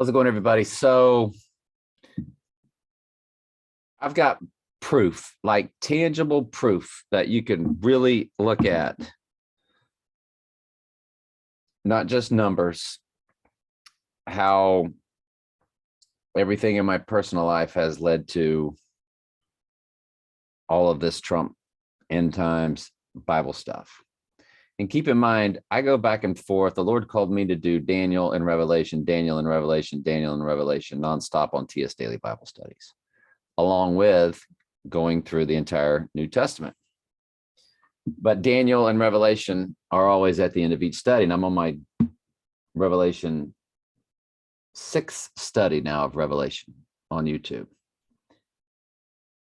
How's it going, everybody? So I've got proof, like tangible proof that you can really look at, not just numbers, how everything in my personal life has led to all of this Trump end times Bible stuff. And keep in mind, I go back and forth. The Lord called me to do Daniel and Revelation, Daniel and Revelation, Daniel and Revelation nonstop on TS Daily Bible Studies, along with going through the entire New Testament. But Daniel and Revelation are always at the end of each study. And I'm on my Revelation 6th study now of Revelation on YouTube.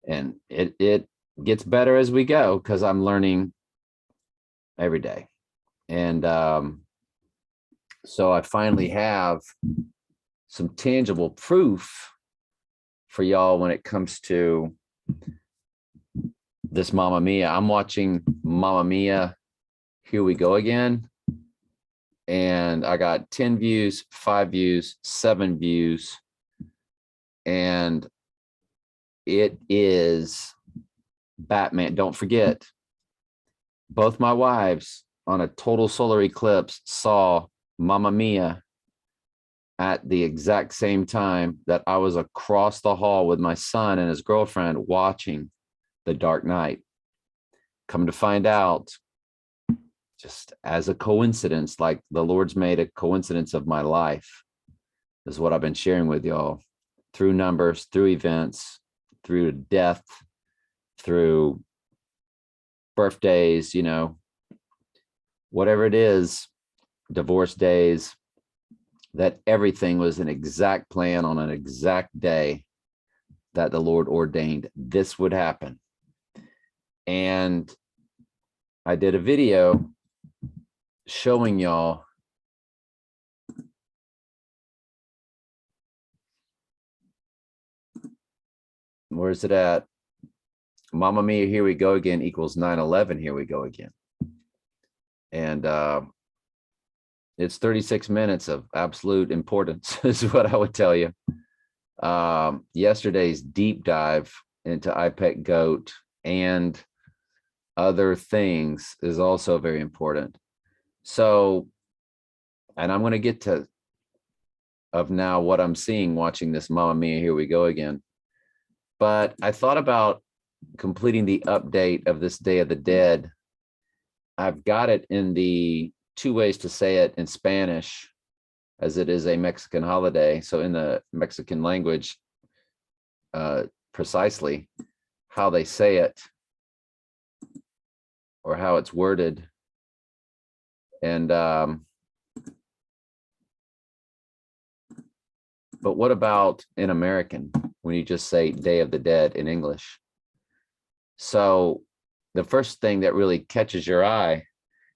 And it gets better as we go because I'm learning every day. And so I finally have some tangible proof for y'all when it comes to this Mamma Mia. I'm watching Mamma Mia, Here We Go Again. And I got 10 views, 5 views, 7 views. And it is Batman. Don't forget, both my wives on a total solar eclipse saw Mamma Mia at the exact same time that I was across the hall with my son and his girlfriend watching The Dark Knight. Come to find out, just as a coincidence, like the Lord's made a coincidence of my life, is what I've been sharing with y'all through numbers, through events, through death, through birthdays, whatever it is, divorce days, that everything was an exact plan on an exact day that the Lord ordained this would happen. And I did a video showing y'all where's it at? Mamma Mia, Here We Go Again equals 9/11, Here We Go Again. And it's 36 minutes of absolute importance is what I would tell you. Yesterday's deep dive into IPEC GOAT and other things is also very important. So, and I'm going to get to of now what I'm seeing watching this Mamma Mia, Here We Go Again. But I thought about completing the update of this Day of the Dead. I've got it in the 2 ways to say it in Spanish, as it is a Mexican holiday. So in the Mexican language, precisely how they say it or how it's worded. And but what about in American when you just say Day of the Dead in English? So the first thing that really catches your eye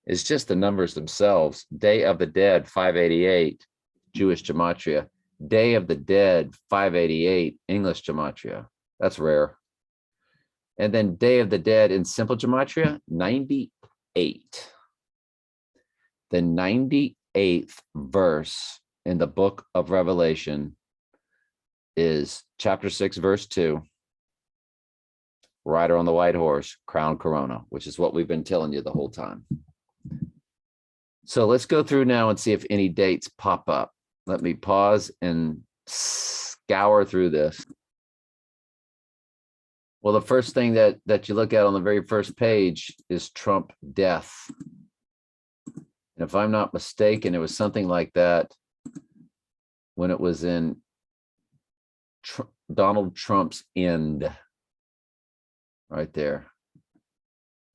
is just the numbers themselves. Day of the Dead, 588, Jewish Gematria. Day of the Dead, 588, English Gematria. That's rare. And then Day of the Dead in simple Gematria, 98. The 98th verse in the book of Revelation is chapter 6, verse 2. Rider on the white horse, crown corona, which is what we've been telling you the whole time. So let's go through now and see if any dates pop up. Let me pause and scour through this. Well, the first thing that you look at on the very first page is Trump death. And if I'm not mistaken, it was something like that when it was in Donald Trump's end. Right there.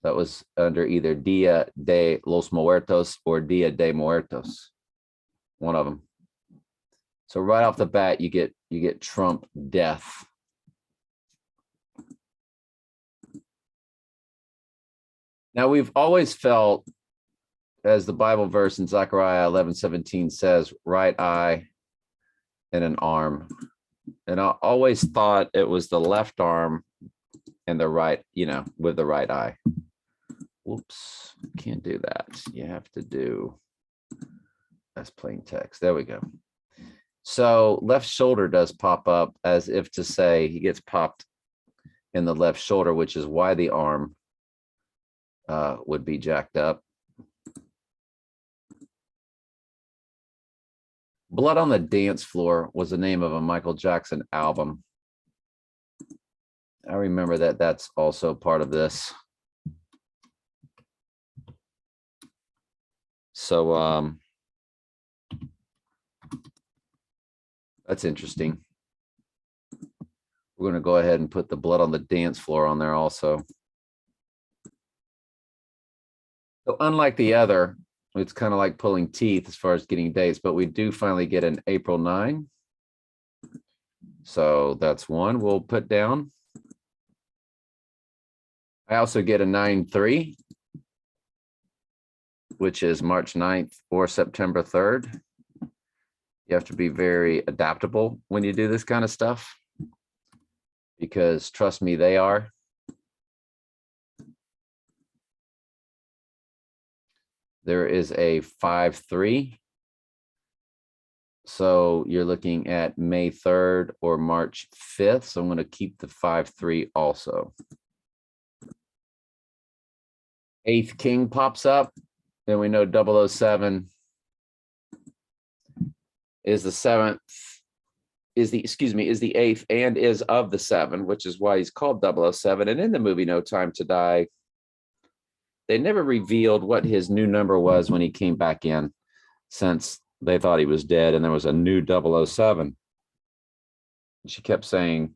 That was under either Dia de los Muertos or Dia de Muertos. One of them. So right off the bat, you get Trump death. Now we've always felt, as the Bible verse in Zechariah 11:17 says, right eye and an arm. And I always thought it was the left arm and the right, with the right eye. Whoops, can't do that. You have to do as plain text. There we go. So left shoulder does pop up as if to say he gets popped in the left shoulder, which is why the arm would be jacked up. Blood on the Dance Floor was the name of a Michael Jackson album. I remember that that's also part of this. So that's interesting. We're going to go ahead and put the Blood on the Dance Floor on there also. So unlike the other, it's kind of like pulling teeth as far as getting dates, but we do finally get an April 9. So that's one we'll put down. I also get a 9/3, which is March 9th or September 3rd. You have to be very adaptable when you do this kind of stuff, because trust me, they are. There is a 5/3. So you're looking at May 3rd or March 5th. So I'm going to keep the 5/3 also. 8th king pops up. Then we know 007 is the 7th, is the 8th and is of the 7, which is why he's called 007. And in the movie No Time to Die, they never revealed what his new number was when he came back in, since they thought he was dead and there was a new 007. She kept saying,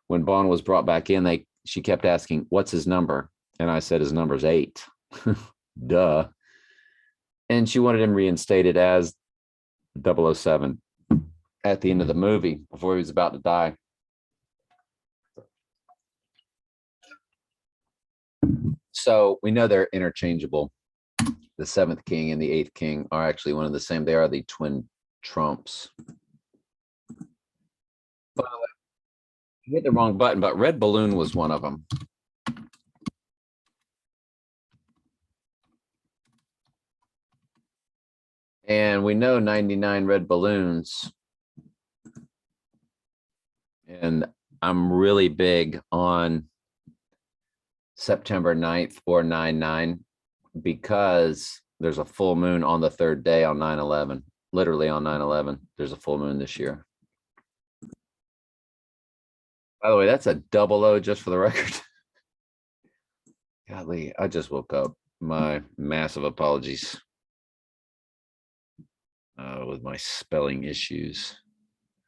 when Bond was brought back in, she kept asking, what's his number? And I said, his number's 8. Duh. And she wanted him reinstated as 007 at the end of the movie before he was about to die. So we know they're interchangeable. The 7th king and the 8th king are actually one of the same. They are the twin trumps. But I hit the wrong button, but Red Balloon was one of them. And we know 99 red balloons. And I'm really big on September 9th or 9/9, because there's a full moon on the 3rd day on 9/11. Literally on 9/11, there's a full moon this year. By the way, that's a 00 just for the record. Golly, I just woke up. My massive apologies with my spelling issues.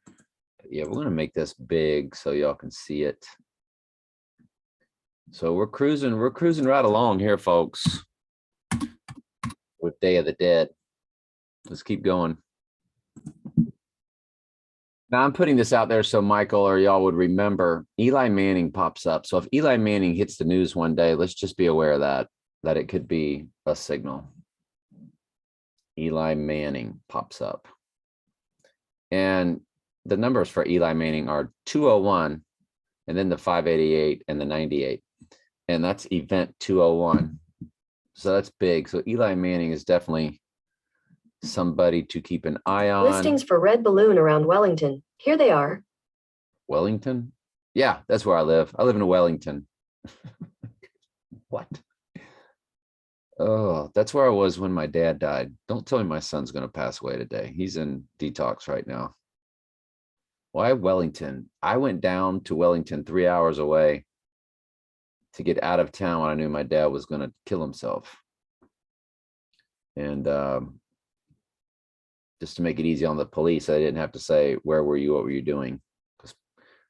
But yeah, we're going to make this big so y'all can see it. So we're cruising right along here, folks, with Day of the Dead. Let's keep going. Now I'm putting this out there so Michael or y'all would remember. Eli Manning pops up. So if Eli Manning hits the news one day, let's just be aware of that it could be a signal. Eli Manning pops up. And the numbers for Eli Manning are 201, and then the 588 and the 98. And that's event 201. So that's big. So Eli Manning is definitely somebody to keep an eye on. Listings for Red Balloon around Wellington. Here they are. Wellington? Yeah, that's where I live. I live in Wellington. What? Oh, that's where I was when my dad died. Don't tell me my son's going to pass away today. He's in detox right now. Why Wellington? I went down to Wellington 3 hours away to get out of town when I knew my dad was going to kill himself. And just to make it easy on the police, I didn't have to say, where were you? What were you doing? Because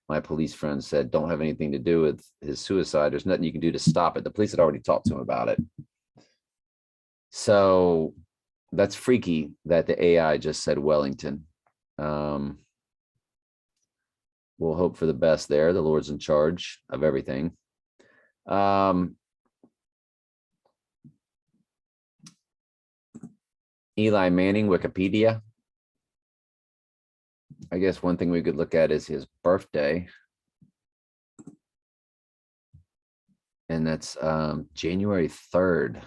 my police friend said, don't have anything to do with his suicide. There's nothing you can do to stop it. The police had already talked to him about it. So that's freaky that the AI just said Wellington. We'll hope for the best there. The Lord's in charge of everything. Eli Manning, Wikipedia. I guess one thing we could look at is his birthday. And that's January 3rd.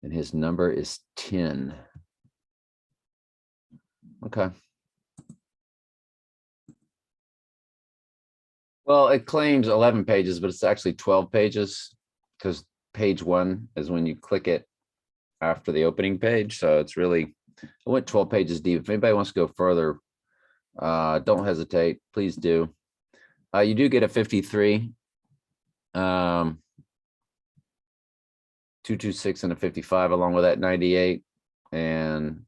And his number is 10. Okay. Well, it claims 11 pages, but it's actually 12 pages because page 1 is when you click it after the opening page. So it's really, I went 12 pages deep. If anybody wants to go further, don't hesitate. Please do. You do get a 53, 226 and a 55 along with that 98, and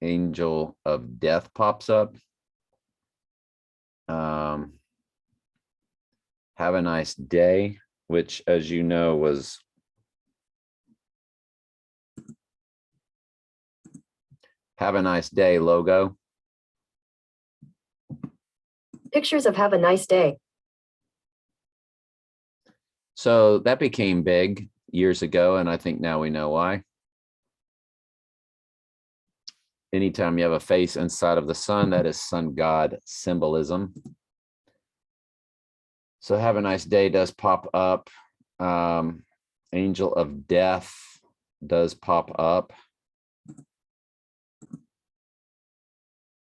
Angel of Death pops up. Have a Nice Day, which, as you know, was Have a Nice Day logo. Pictures of Have a Nice Day. So that became big years ago, and I think now we know why. Anytime you have a face inside of the sun, that is sun god symbolism. So Have a Nice Day does pop up. Angel of Death does pop up.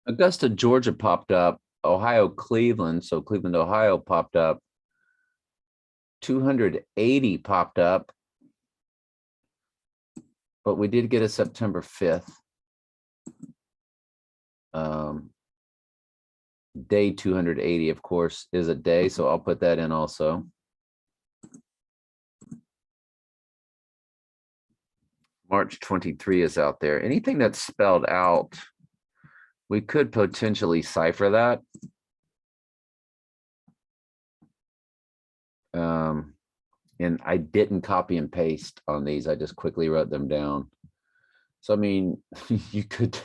Augusta, Georgia popped up. Ohio, Cleveland. So Cleveland, Ohio popped up. 280 popped up. But we did get a September 5th. Day 280, of course, is a day. So I'll put that in also. March 23 is out there. Anything that's spelled out, we could potentially cipher that. And I didn't copy and paste on these. I just quickly wrote them down. So, I mean, you could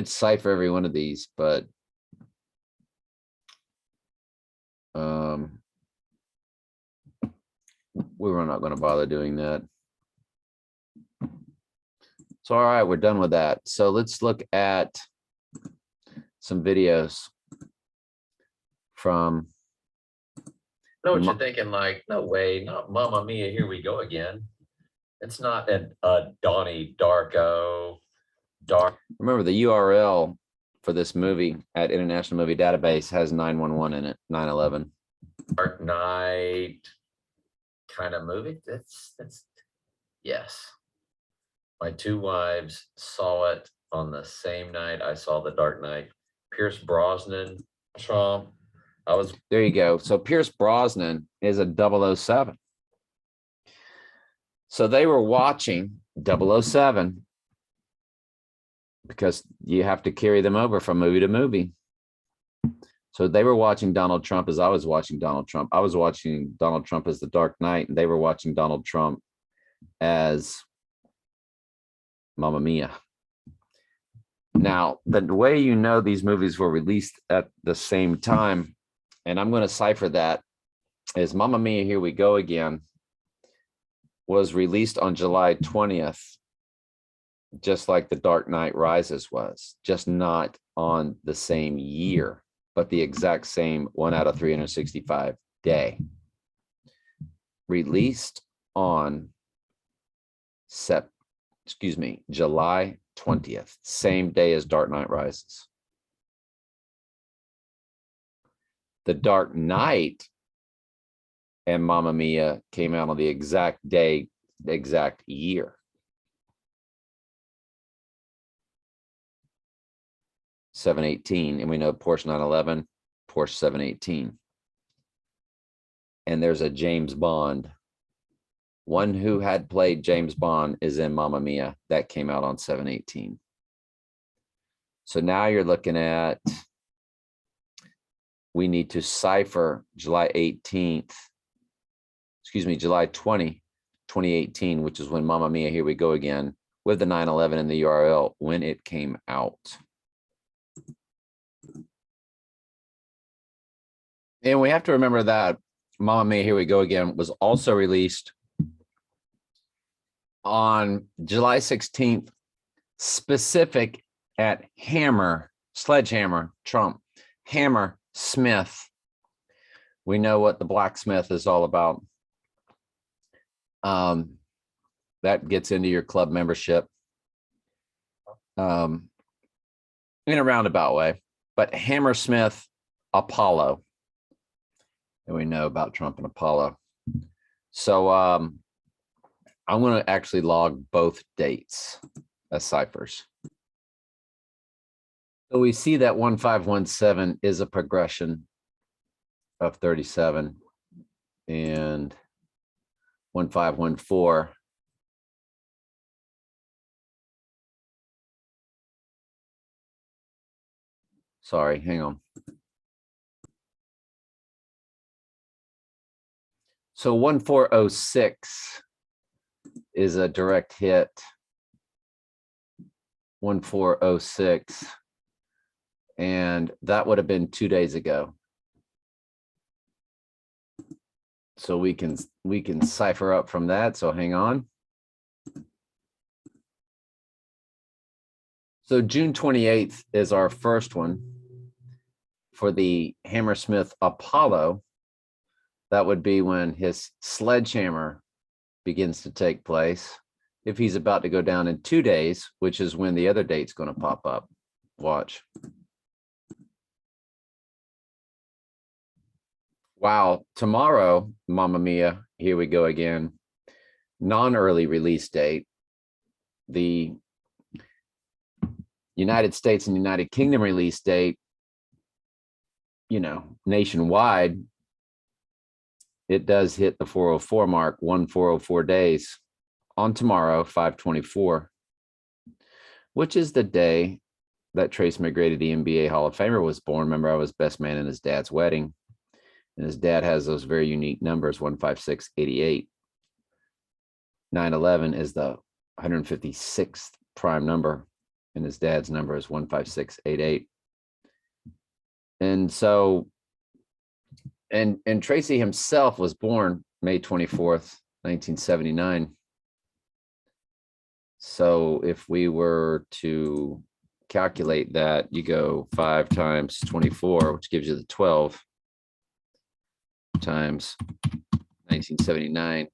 cipher every one of these, but we were not going to bother doing that. So, all right, we're done with that. So let's look at some videos from. I know what you're thinking, like, no way, not Mamma Mia, here we go again. It's not a Donnie Darko, Remember, the URL for this movie at International Movie Database has 911 in it, 911. Dark Knight kind of movie. That's yes. My two wives saw it on the same night I saw The Dark Knight. Pierce Brosnan, Trump. There you go. So Pierce Brosnan is a 007. So they were watching 007 because you have to carry them over from movie to movie. So they were watching Donald Trump as I was watching Donald Trump. I was watching Donald Trump as The Dark Knight, and they were watching Donald Trump as Mamma Mia. Now, the way you know these movies were released at the same time, and I'm going to cipher that, is Mamma Mia, Here We Go Again was released on July 20th, just like The Dark Knight Rises was, just not on the same year, but the exact same 1 out of 365 day. Released on July 20th, same day as Dark Knight Rises. The Dark Knight and Mamma Mia came out on the exact day, the exact year. $718, and we know Porsche 911, Porsche 718. And there's a James Bond. One who had played James Bond is in Mamma Mia. That came out on 718. So now you're looking at, we need to cipher July 20, 2018, which is when Mamma Mia, Here We Go Again, with the 911 in the URL, when it came out. And we have to remember that Mamma Mia, Here We Go Again was also released on July 16th, specific at Sledgehammer, Trump, Hammer Smith. We know what the blacksmith is all about. That gets into your club membership. in a roundabout way, but Hammersmith Apollo. And we know about Trump and Apollo. So I'm going to actually log both dates as ciphers. So we see that 1517 is a progression of 37 and 1514. Sorry, hang on. So 1406 is a direct hit. 1406. And that would have been 2 days ago. So we can cipher up from that. So hang on. So June 28th is our first one for the Hammersmith Apollo. That would be when his sledgehammer begins to take place. If he's about to go down in 2 days, which is when the other date's going to pop up. Watch. Wow, tomorrow, Mamma Mia, here we go again. Non-early release date. The United States and United Kingdom release date, you know, nationwide, it does hit the 404 mark, 1404 days on tomorrow, 5/24, which is the day that Trace McGrady, the NBA Hall of Famer, was born. Remember, I was best man in his dad's wedding. And his dad has those very unique numbers, 15688. 911 is the 156th prime number, and his dad's number is 15688. And so, and Tracy himself was born May 24th, 1979. So if we were to calculate that, you go 5 times 24, which gives you the 12 times 1979,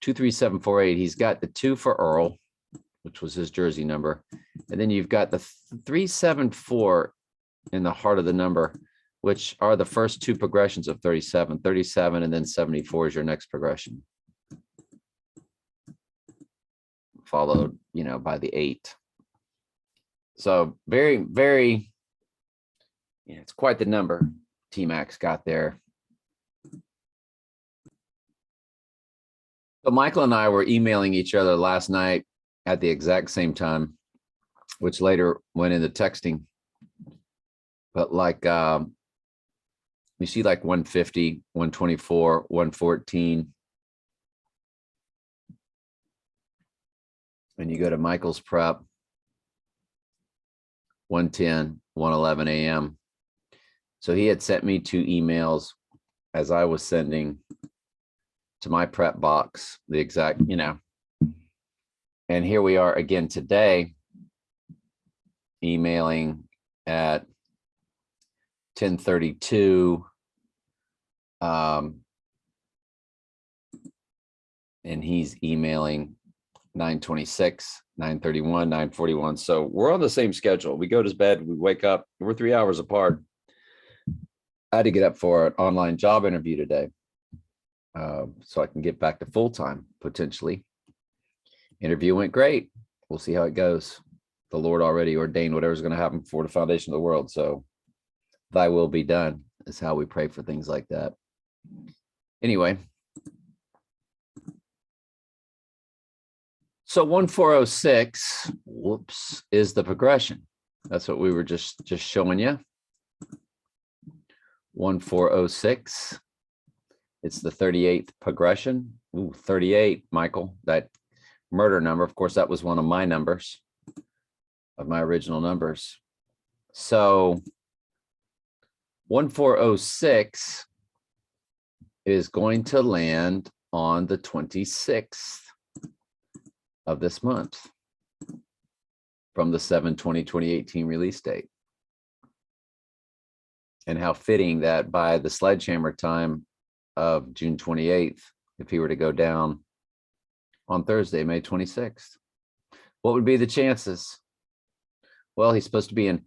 23748. He's got the 2 for Earl, which was his jersey number. And then you've got the 374 in the heart of the number, which are the first 2 progressions of 37. 37 and then 74 is your next progression. Followed, you know, by the 8. So very, very, yeah, it's quite the number T-Max got there. So Michael and I were emailing each other last night at the exact same time, which later went into texting. But like, you see like 150, 124, 114. And you go to Michael's prep, 110, 111 a.m. So he had sent me 2 emails as I was sending to my prep box, the exact, you know, and here we are again today, emailing at 10:32, and he's emailing 9:26, 9:31, 9:41. So we're on the same schedule. We go to bed, we wake up, we're 3 hours apart. I had to get up for an online job interview today. So I can get back to full-time potentially. Interview went great. We'll see how it goes. The Lord already ordained whatever's going to happen before the foundation of the world. So thy will be done is how we pray for things like that. Anyway. So 1406, whoops, is the progression. That's what we were just showing you. 1406. It's the 38th progression. Ooh, 38, Michael, that murder number. Of course, that was one of my numbers, of my original numbers. So 1406 is going to land on the 26th of this month from the 7/20/2018 release date. And how fitting that by the sledgehammer time of June 28th, if he were to go down on Thursday, May 26th. What would be the chances? Well, he's supposed to be in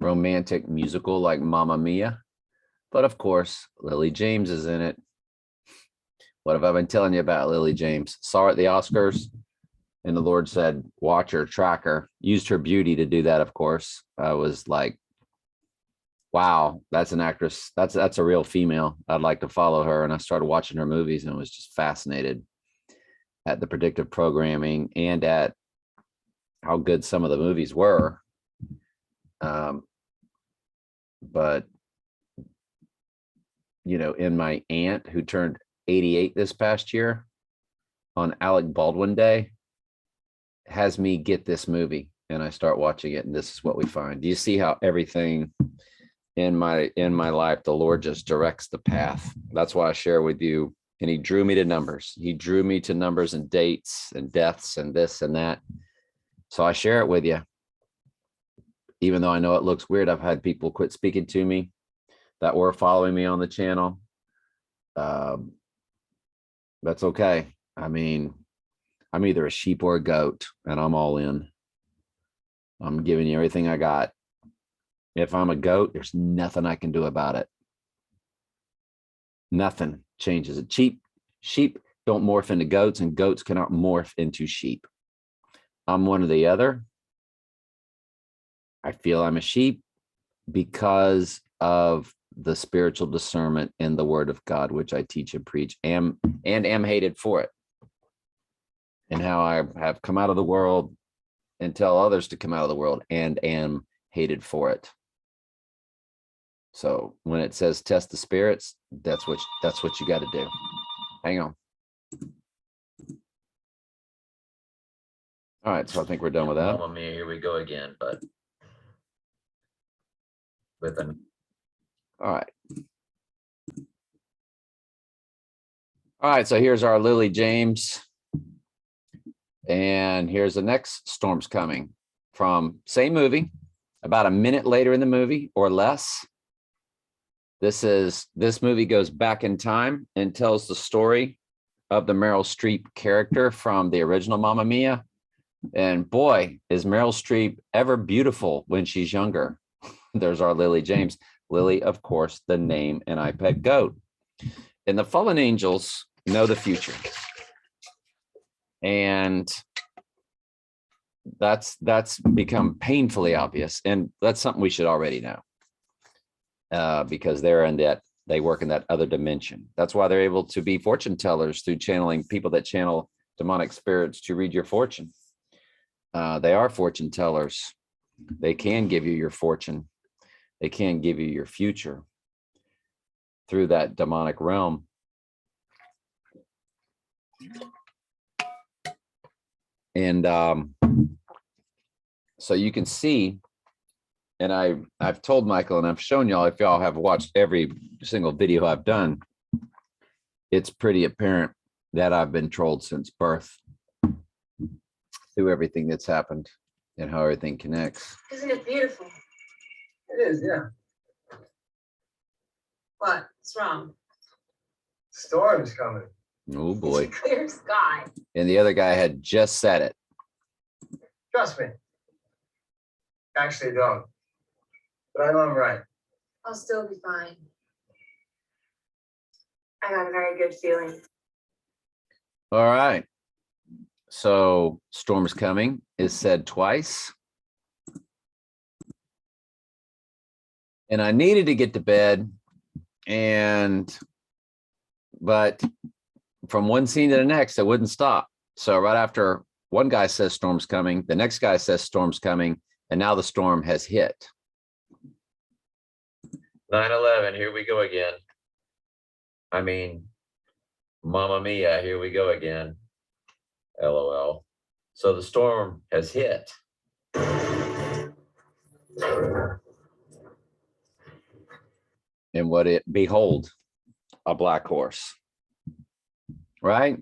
romantic musical like Mamma Mia. But of course, Lily James is in it. What have I been telling you about Lily James? Saw her at the Oscars, and the Lord said, watch her, track her. Used her beauty to do that, of course. I was like, wow, that's an actress. That's a real female. I'd like to follow her. And I started watching her movies and was just fascinated at the predictive programming and at how good some of the movies were. But, you know, in my aunt who turned 88 this past year on Alec Baldwin Day has me get this movie, and I start watching it, and this is what we find. Do you see how everything in my life, the Lord just directs the path? That's why I share with you. And he drew me to numbers. He drew me to numbers and dates and deaths and this and that. So I share it with you. Even though I know it looks weird, I've had people quit speaking to me that were following me on the channel. That's okay. I mean, I'm either a sheep or a goat, and I'm all in. I'm giving you everything I got. If I'm a goat, there's nothing I can do about it. Nothing changes it. Sheep don't morph into goats, and goats cannot morph into sheep. I'm one or the other. I feel I'm a sheep because of the spiritual discernment in the word of God, which I teach and preach, and am hated for it. And how I have come out of the world and tell others to come out of the world and am hated for it. So when it says test the spirits, that's what you got to do. Hang on. All right, so I think we're done with that. Mamma Mia, here we go again, but with an All right. All right, so here's our Lily James. And here's the next Storm's Coming from same movie, about a minute later in the movie or less. This movie goes back in time and tells the story of the Meryl Streep character from the original Mamma Mia. And boy, is Meryl Streep ever beautiful when she's younger. There's our Lily James. Lily, of course, the name and I Pet Goat. And the fallen angels know the future. And that's become painfully obvious. And that's something we should already know. Because they work in that other dimension. That's why they're able to be fortune tellers through channeling people that channel demonic spirits to read your fortune. They are fortune tellers. They can give you your fortune. They can give you your future through that demonic realm. And so you can see, and I've told Michael, and I've shown y'all, if y'all have watched every single video I've done, it's pretty apparent that I've been trolled since birth through everything that's happened and how everything connects. Isn't it beautiful? It is, yeah. What's wrong? Storm's coming. Oh boy. It's a clear sky. And the other guy had just said it. Trust me. Actually, don't. But I know I'm right. I'll still be fine. I got a very good feeling. All right. So Storm's Coming is said twice. And I needed to get to bed, but from one scene to the next, I wouldn't stop. So right after one guy says storm's coming, the next guy says storm's coming, and now the storm has hit. 9/11, here we go again. I mean, Mamma Mia, here we go again. LOL. So the storm has hit. And what it behold, a black horse. Right?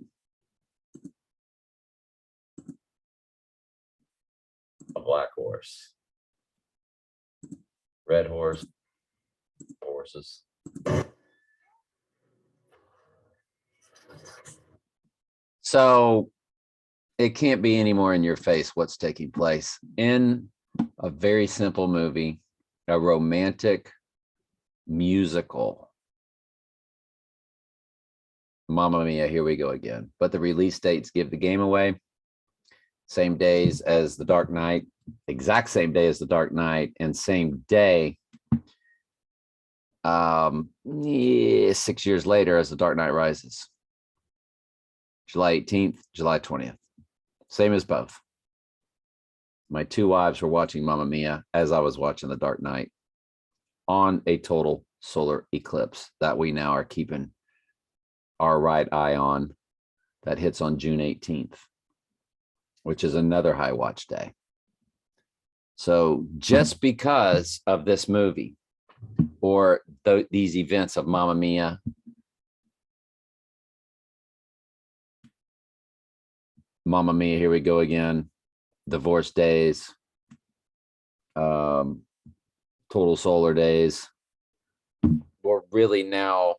A black horse. Red horse. Horses. So it can't be any more in your face what's taking place in a very simple movie a romantic musical. Mamma Mia, here we go again. But the release dates give the game away. Same days as The Dark Knight, exact same day as The Dark Knight, and same day, 6 years later as The Dark Knight Rises. July 18th, July 20th. Same as both. My two wives were watching Mamma Mia as I was watching The Dark Knight on a total solar eclipse that we now are keeping our right eye on, that hits on June 18th, which is another high watch day. So just because of this movie or these events of Mamma Mia, Mamma Mia, here we go again, Divorce Days, Total Solar Days, we're really now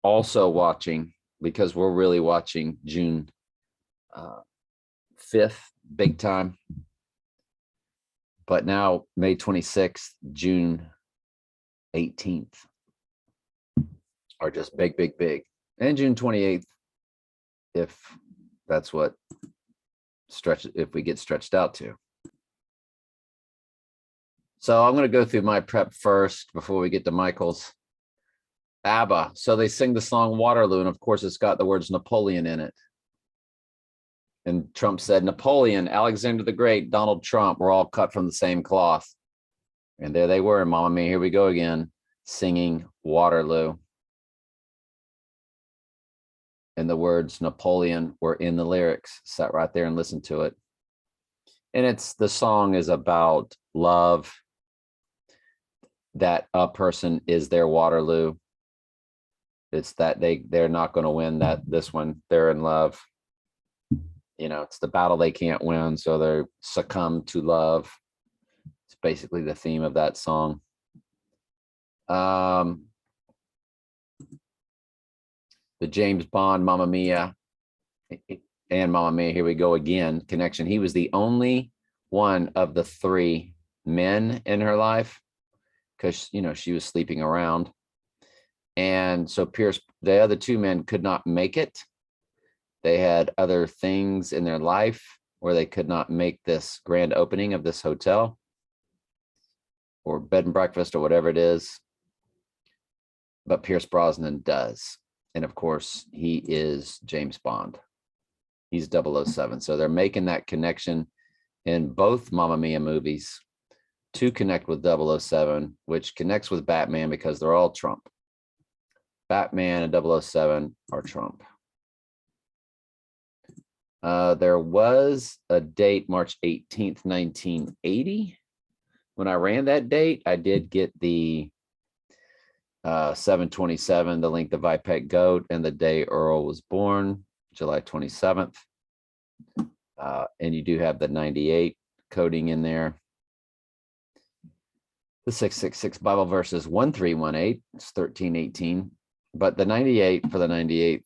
also watching, because we're really watching June 5th, big time. But now May 26th, June 18th are just big, big, big. And June 28th, if that's what if we get stretched out to. So I'm going to go through my prep first before we get to Michael's. ABBA. So they sing the song Waterloo, and of course it's got the words Napoleon in it. And Trump said, Napoleon, Alexander the Great, Donald Trump were all cut from the same cloth. And there they were, Mamma Mia, here we go again, singing Waterloo. And the words Napoleon were in the lyrics. Sat right there and listened to it. And the song is about love, that a person is their Waterloo. It's that they're not going to win this one. They're in love. You know, it's the battle they can't win, so they succumb to love. It's basically the theme of that song. The James Bond, Mamma Mia, and Mamma Mia, here we go again, connection. He was the only one of the three men in her life, because, you know, she was sleeping around. And so Pierce, the other two men could not make it. They had other things in their life where they could not make this grand opening of this hotel or bed and breakfast or whatever it is. But Pierce Brosnan does. And of course, he is James Bond. He's 007. So they're making that connection in both Mamma Mia movies to connect with 007, which connects with Batman because they're all Trump. Batman and 007 are Trump. There was a date, March 18th, 1980. When I ran that date, I did get the 7/27, the length of IPEC goat, and the day Earl was born, July 27th. And you do have the 98 coding in there. The 666 Bible verses 1318, it's 1318. But the 98 for the 98th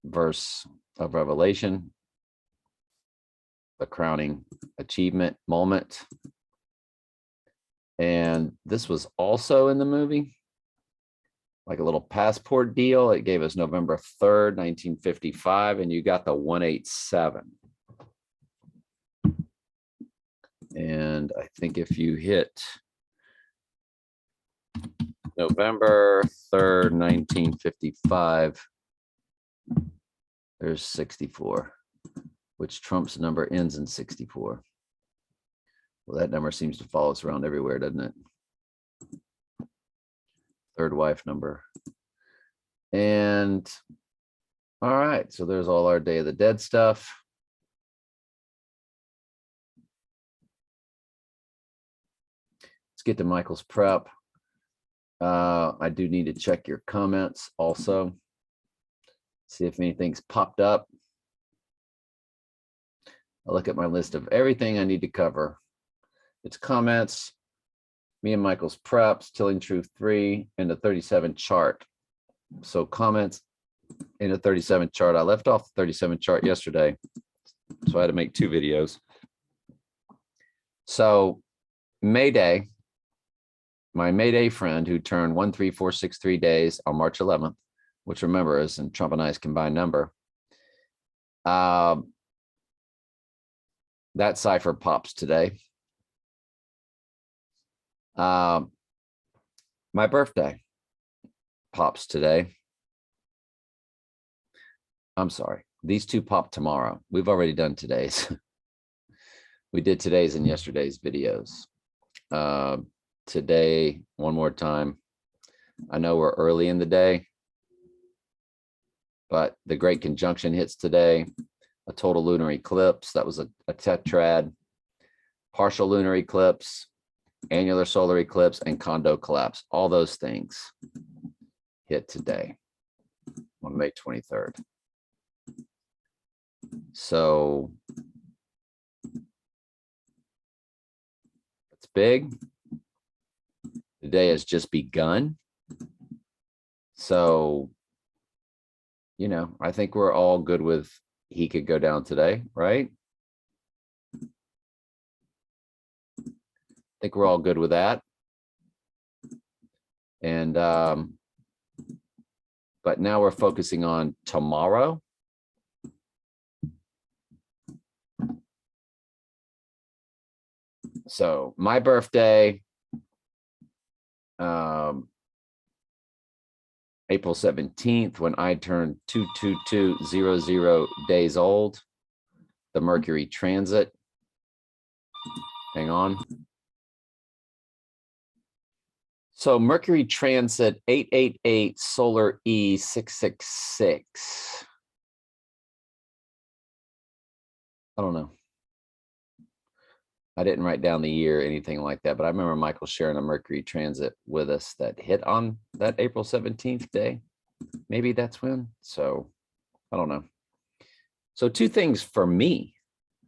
verse of Revelation, the crowning achievement moment. And this was also in the movie, like a little passport deal. It gave us November 3rd, 1955, and you got the 187. And I think if you hit November 3rd, 1955, there's 64, which Trump's number ends in 64. Well, that number seems to follow us around everywhere, doesn't it? Third wife number. And all right, so there's all our Day of the Dead stuff. Let's get to Michael's prep. I do need to check your comments also. See if anything's popped up. I'll look at my list of everything I need to cover. It's comments, me and Michael's preps, Telling Truth 3, and the 37 chart. So comments in the 37 chart. I left off the 37 chart yesterday, so I had to make two videos. So Mayday, my Mayday friend who turned 13463 days on March 11th, which remember is in Trump and I's combined number. That cipher pops today. My birthday pops today. I'm sorry. These two pop tomorrow. We've already done today's. We did today's and yesterday's videos. Today, one more time. I know we're early in the day, but the Great Conjunction hits today. A total lunar eclipse. That was a tetrad. Partial lunar eclipse, annular solar eclipse, and condo collapse. All those things hit today on May 23rd. So it's big. The day has just begun. So, you know, I think we're all good with he could go down today, right? I think we're all good with that. And but now we're focusing on tomorrow. So my birthday, April 17th, when I turned 22200 days old, the Mercury transit. Hang on. So Mercury transit 888 solar E666. I don't know. I didn't write down the year, anything like that, but I remember Michael sharing a Mercury transit with us that hit on that April 17th day. Maybe that's when. So I don't know. So two things for me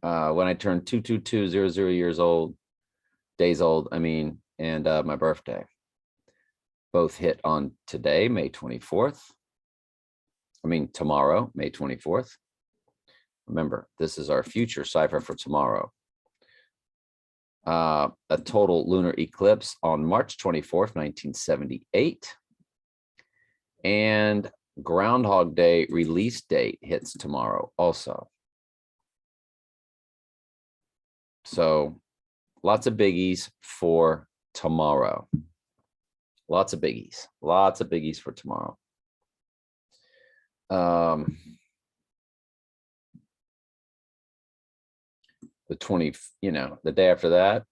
when I turned 22200 days old, I mean, and my birthday. Both hit on today, May 24th. I mean, tomorrow, May 24th. Remember, this is our future cipher for tomorrow. A total lunar eclipse on March 24th, 1978. And Groundhog Day release date hits tomorrow also. So lots of biggies for tomorrow. Lots of biggies for tomorrow. The 20, you know, the day after that,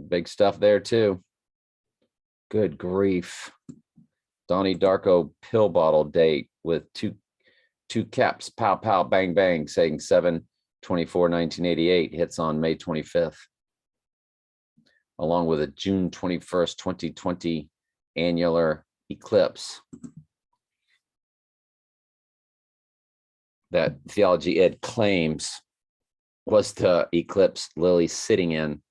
big stuff there too. Good grief. Donnie Darko pill bottle date with two caps, pow, pow, bang, bang, saying 7/24/1988 hits on May 25th. Along with a June 21st, 2020 annular eclipse that Theology Ed claims was the eclipse Lily's sitting in.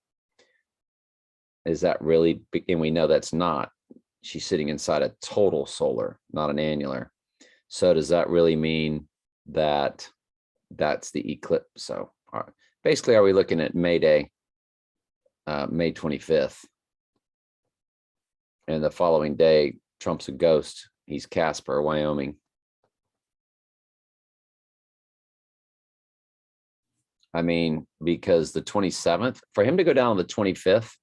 Is that really? And we know that's not. She's sitting inside a total solar, not an annular. So does that really mean that that's the eclipse? So basically, are we looking at May Day, May 25th? And the following day, Trump's a ghost. He's Casper, Wyoming. I mean, because the 27th, for him to go down on the 25th,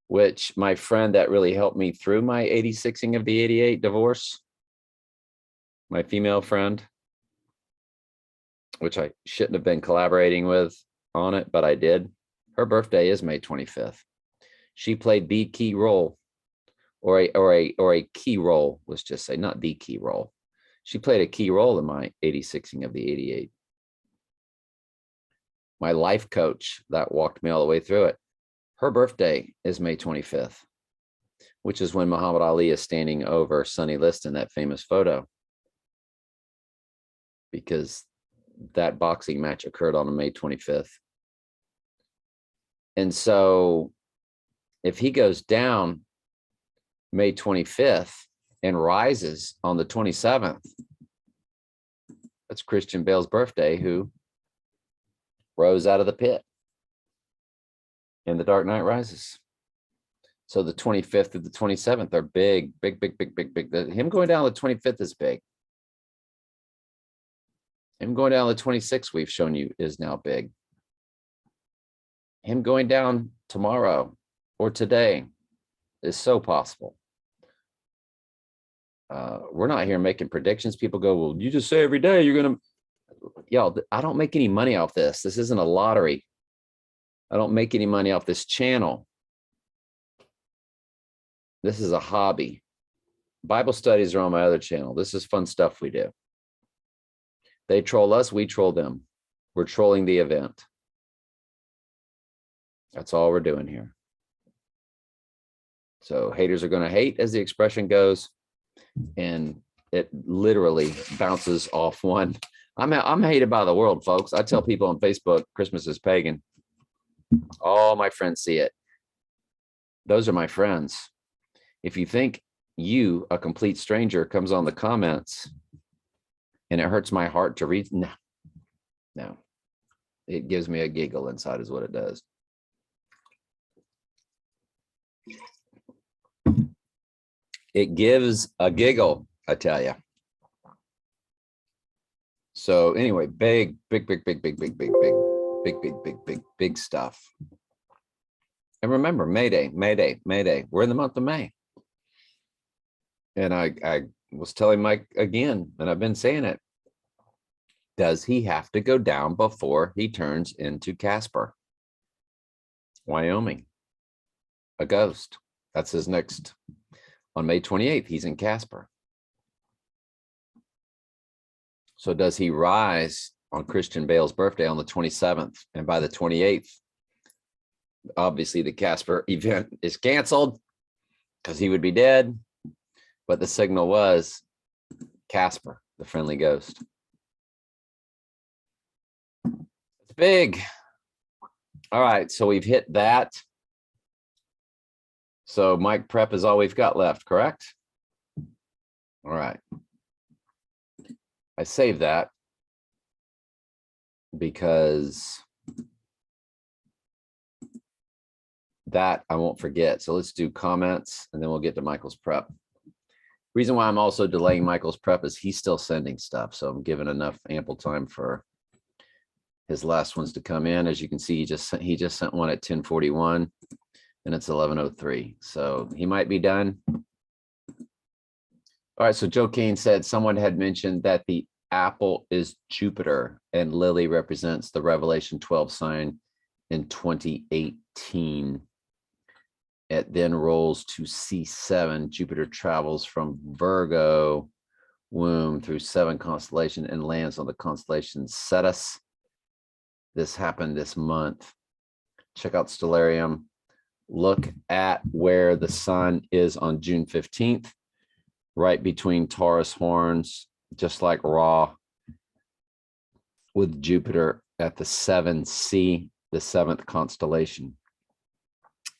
which my friend that really helped me through my 86ing of the 88 divorce, my female friend, which I shouldn't have been collaborating with on it, but I did. Her birthday is May 25th. She played the key role, or a key role, let's just say, not the key role. She played a key role in my 86ing of the 88. My life coach that walked me all the way through it. Her birthday is May 25th, which is when Muhammad Ali is standing over Sonny Liston, that famous photo, because that boxing match occurred on May 25th. And so if he goes down May 25th and rises on the 27th, that's Christian Bale's birthday, who rose out of the pit. and the Dark Knight Rises. So the 25th to the 27th are big, big, big, big, big, big. Him going down the 25th is big. Him going down the 26th, we've shown you, is now big. Him going down tomorrow or today is so possible. We're not here making predictions. People go, well, you just say every day you're going to, y'all, I don't make any money off this. This isn't a lottery. I don't make any money off this channel. This is a hobby. Bible studies are on my other channel. This is fun stuff we do. They troll us, we troll them. We're trolling the event. That's all we're doing here. So haters are going to hate, as the expression goes, and it literally bounces off one. I'm hated by the world, folks. I tell people on Facebook, Christmas is pagan. All my friends see it. Those are my friends. If you think you, a complete stranger, comes on the comments and it hurts my heart to read, no. It gives me a giggle inside is what it does. It gives a giggle, I tell you. So anyway, big stuff. And remember, Mayday, Mayday, Mayday. We're in the month of May. And I was telling Mike again, and I've been saying it. Does he have to go down before he turns into Casper? Wyoming. A ghost. That's his next. On May 28th, he's in Casper. So does he rise on Christian Bale's birthday on the 27th? And by the 28th, obviously the Casper event is canceled because he would be dead. But the signal was Casper, the friendly ghost. It's big. All right, so we've hit that. So Mike prep is all we've got left, correct? All right. I saved that because that I won't forget. So let's do comments and then we'll get to Michael's prep. Reason why I'm also delaying Michael's prep is he's still sending stuff. So I'm giving enough ample time for his last ones to come in. As you can see, he just sent one at 10:41 and it's 11:03. So he might be done. All right, so Joe Kane said someone had mentioned that the apple is Jupiter and Lily represents the Revelation 12 sign in 2018. It then rolls to C7. Jupiter travels from Virgo womb through 7 constellation and lands on the constellation Cetus. This happened this month. Check out Stellarium. Look at where the sun is on June 15th. Right between Taurus horns, just like Ra, with Jupiter at the 7C, the 7th constellation.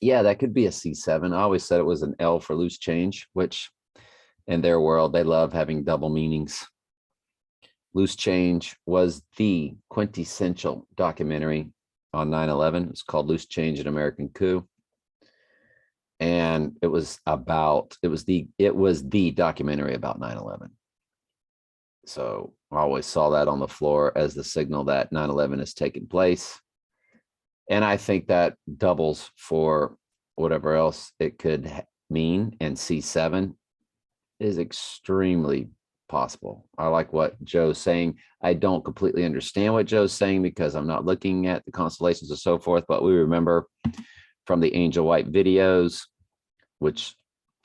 Yeah, that could be a C7. I always said it was an L for loose change, which in their world, they love having double meanings. Loose Change was the quintessential documentary on 9/11. It's called Loose Change: An American Coup. And it was the documentary about 9/11. So I always saw that on the floor as the signal that 9/11 has taken place. And I think that doubles for whatever else it could mean. And C7 is extremely possible. I like what Joe's saying. I don't completely understand what Joe's saying because I'm not looking at the constellations and so forth, but we remember from the Angel White videos, which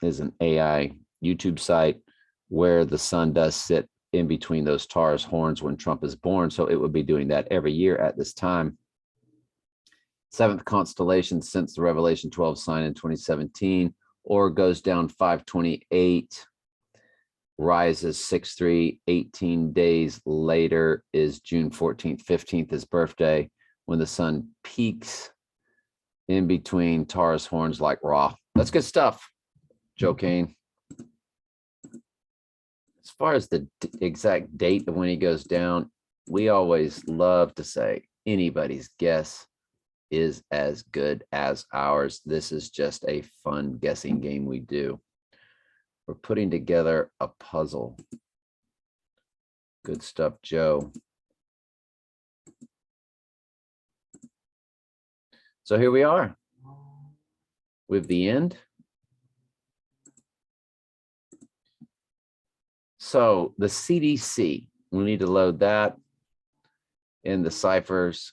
is an AI YouTube site, where the sun does sit in between those Taurus horns when Trump is born. So it would be doing that every year at this time. 7th constellation since the Revelation 12 sign in 2017, or goes down 528, rises 6-3, 18 days later is June 14th, 15th, his birthday, when the sun peaks in between Taurus horns like Ra. That's good stuff, Joe Kane. As far as the exact date of when he goes down, we always love to say anybody's guess. is as good as ours. This is just a fun guessing game we do. We're putting together a puzzle. Good stuff, Joe. So here we are with the end. So the CDC, we need to load that in the ciphers.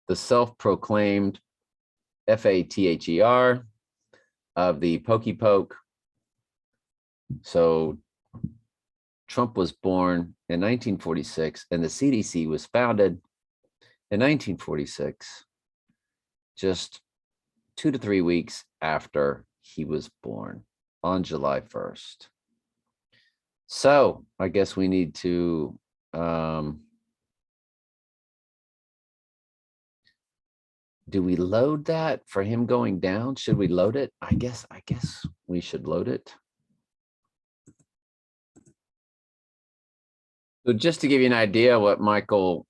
The self-proclaimed FATHER of the Pokey Poke. So Trump was born in 1946 and the CDC was founded in 1946, just 2 to 3 weeks after he was born on July 1st. So I guess we need to do we load that for him going down? Should we load it? I guess we should load it. So just to give you an idea what Michael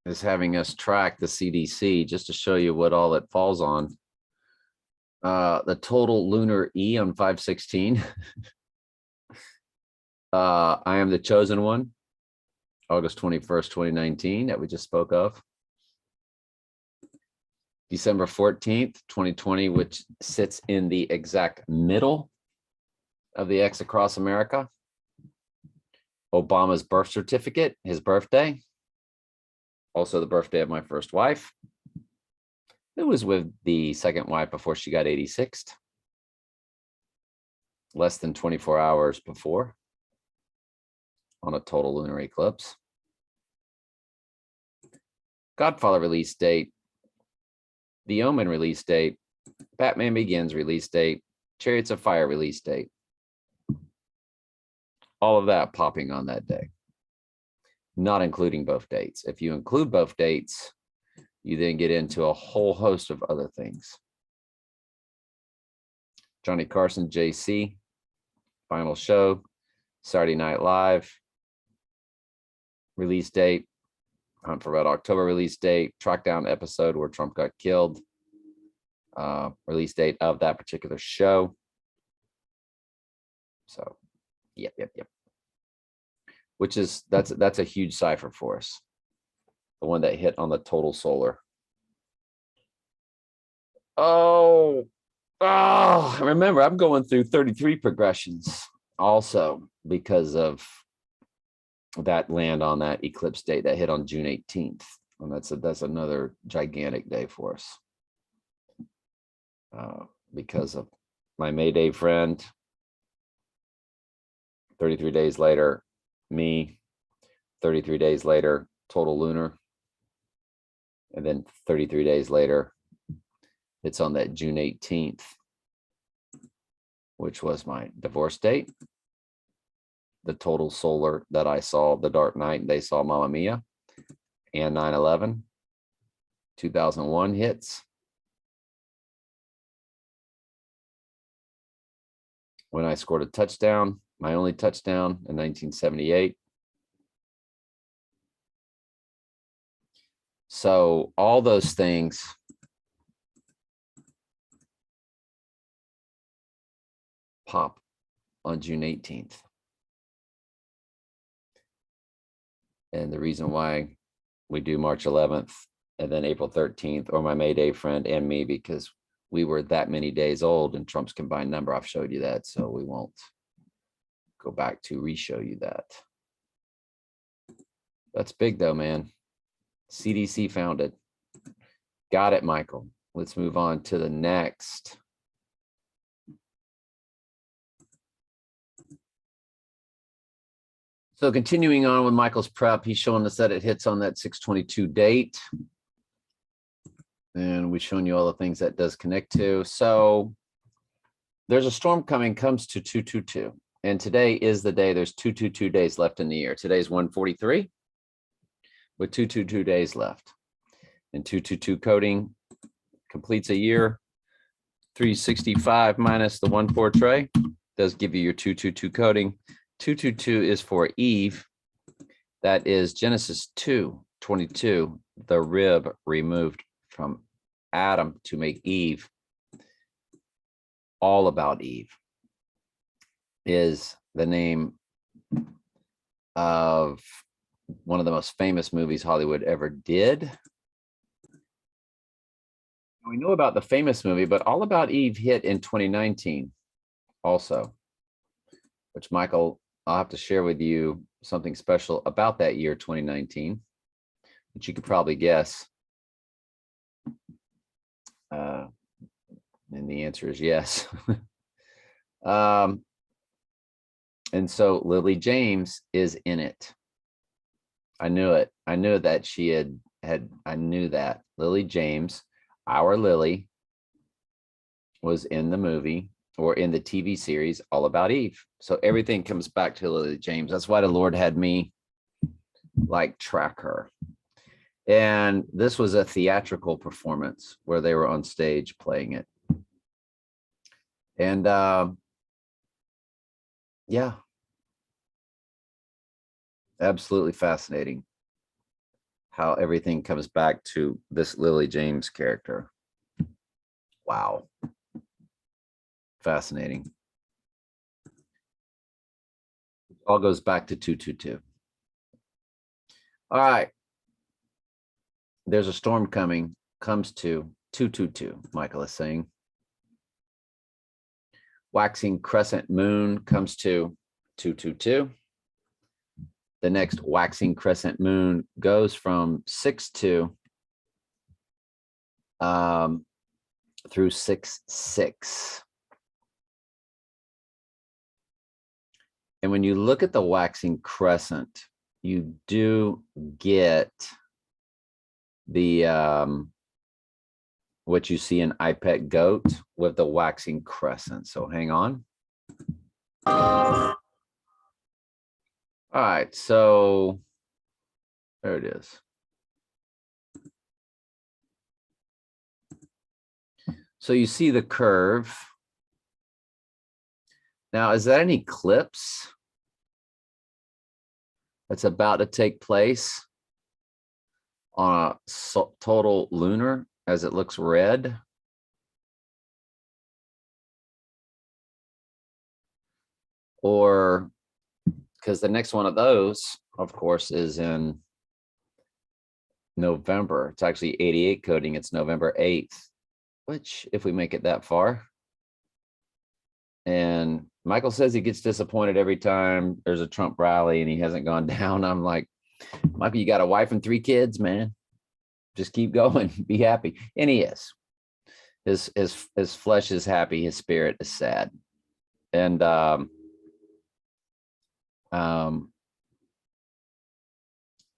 is having us track the CDC, just to show you what all it falls on. The total lunar E on 5/16. I am the chosen one, August 21st, 2019, that we just spoke of. December 14th, 2020, which sits in the exact middle of the X across America. Obama's birth certificate, his birthday. Also the birthday of my first wife. It was with the second wife before she got 86th. Less than 24 hours before on a total lunar eclipse. Godfather release date. The Omen release date. Batman Begins release date. Chariots of Fire release date. All of that popping on that day. Not including both dates. If you include both dates, you then get into a whole host of other things. Johnny Carson, JC, final show, Saturday Night Live, release date, Hunt for Red October release date, track down episode where Trump got killed, release date of that particular show. So, yep. Which is, that's a huge cipher for us. The one that hit on the total solar. Oh, remember, I'm going through 33 progressions also because of that land on that eclipse date that hit on June 18th. And that's another gigantic day for us. Because of my Mayday friend, 33 days later, me, 33 days later, total lunar. And then 33 days later, it's on that June 18th, which was my divorce date. The total solar that I saw, the Dark Knight, they saw Mamma Mia, and 9/11, 2001 hits. When I scored a touchdown, my only touchdown in 1978. So all those things pop on June 18th. And the reason why we do March 11th and then April 13th, or my Mayday friend and me, because we were that many days old and Trump's combined number, I've showed you that, so we won't go back to re-show you that. That's big though, man. CDC founded. Got it, Michael. Let's move on to the next. So continuing on with Michael's prep, he's showing us that it hits on that 6/22 date. And we've shown you all the things that does connect to. So there's a storm coming, comes to 222. And today is the day, there's 222 days left in the year. Today's 143 with 222 days left. And 222 coding completes a year. 365 minus the 1 portrait does give you your 222 coding. 222 is for Eve. That is Genesis 2:22. the rib removed from Adam to make Eve. All About Eve is the name of one of the most famous movies Hollywood ever did. We know about the famous movie, but All About Eve hit in 2019 also, which Michael, I'll have to share with you something special about that year, 2019, which you could probably guess. And the answer is yes. And so Lily James is in it. I knew it. I knew that she had I knew that Lily James, our Lily, was in the movie or in the TV series All About Eve. So everything comes back to Lily James. That's why the Lord had me like track her. And this was a theatrical performance where they were on stage playing it. And yeah, absolutely fascinating how everything comes back to this Lily James character. Wow. Fascinating. It all goes back to 222. All right. There's a storm coming, comes to 222, Michael is saying. Waxing crescent moon comes to 222. The next waxing crescent moon goes from 6-2 through 6-6. And when you look at the waxing crescent, you do get the what you see in iPet Goat with the waxing crescent. So hang on. All right, so there it is. So you see the curve. Now, is that an eclipse that's about to take place on a total lunar as it looks red? Or because the next one of those, of course, is in November. It's actually 88 coding. It's November 8th, which if we make it that far. And Michael says he gets disappointed every time there's a Trump rally and he hasn't gone down. I'm like, Michael, you got a wife and 3 kids, man. Just keep going, be happy. And he is. His flesh is happy, his spirit is sad. And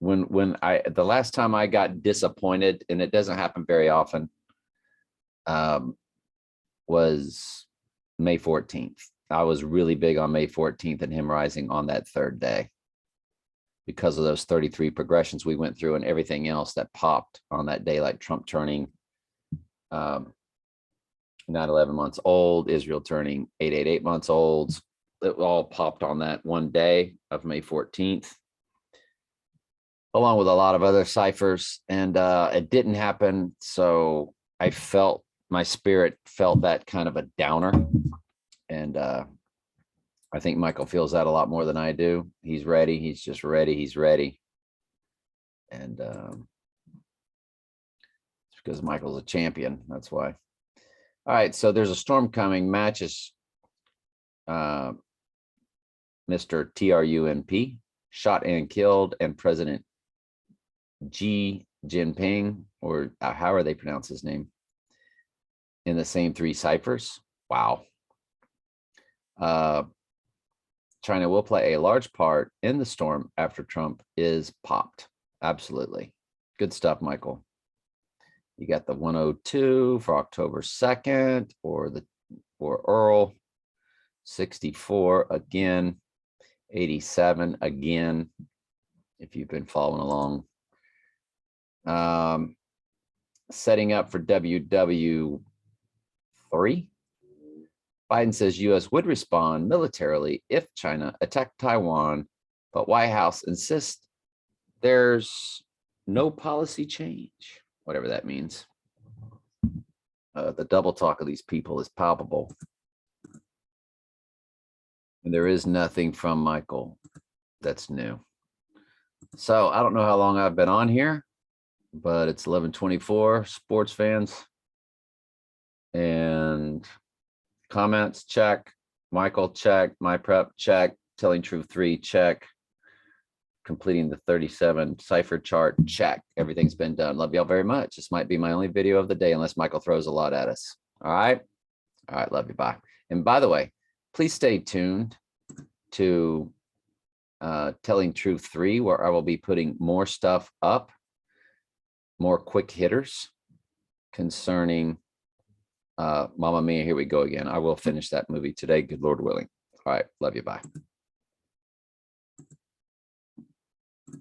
when the last time I got disappointed, and it doesn't happen very often, was May 14th. I was really big on May 14th and him rising on that third day because of those 33 progressions we went through and everything else that popped on that day, like Trump turning 9/11 months old, Israel turning 888 months old. It all popped on that one day of May 14th, along with a lot of other ciphers. And it didn't happen. So I felt, my spirit felt that kind of a downer. And I think Michael feels that a lot more than I do. He's ready. He's just ready. He's ready. And it's because Michael's a champion. That's why. All right. So there's a storm coming. Matches Mr. Trump, shot and killed, and President Xi Jinping, or how are they pronounce his name, in the same 3 ciphers. Wow. China will play a large part in the storm after Trump is popped. Absolutely. Good stuff, Michael. You got the 102 for October 2nd, or Earl, 64 again, 87 again, if you've been following along. Setting up for WW3. Biden says U.S. would respond militarily if China attacked Taiwan, but White House insists there's no policy change, whatever that means. The double talk of these people is palpable. And there is nothing from Michael that's new. So I don't know how long I've been on here, but it's 11:24, sports fans. And comments, check. Michael, check. My prep, check. Telling truth 3, check. Completing the 37 cipher chart, check. Everything's been done. Love y'all very much. This might be my only video of the day unless Michael throws a lot at us. All right. All right. Love you. Bye. And by the way, please stay tuned to Telling Truth 3, where I will be putting more stuff up, more quick hitters concerning Mamma Mia, Here We Go Again. I will finish that movie today. Good Lord willing. All right. Love you. Bye.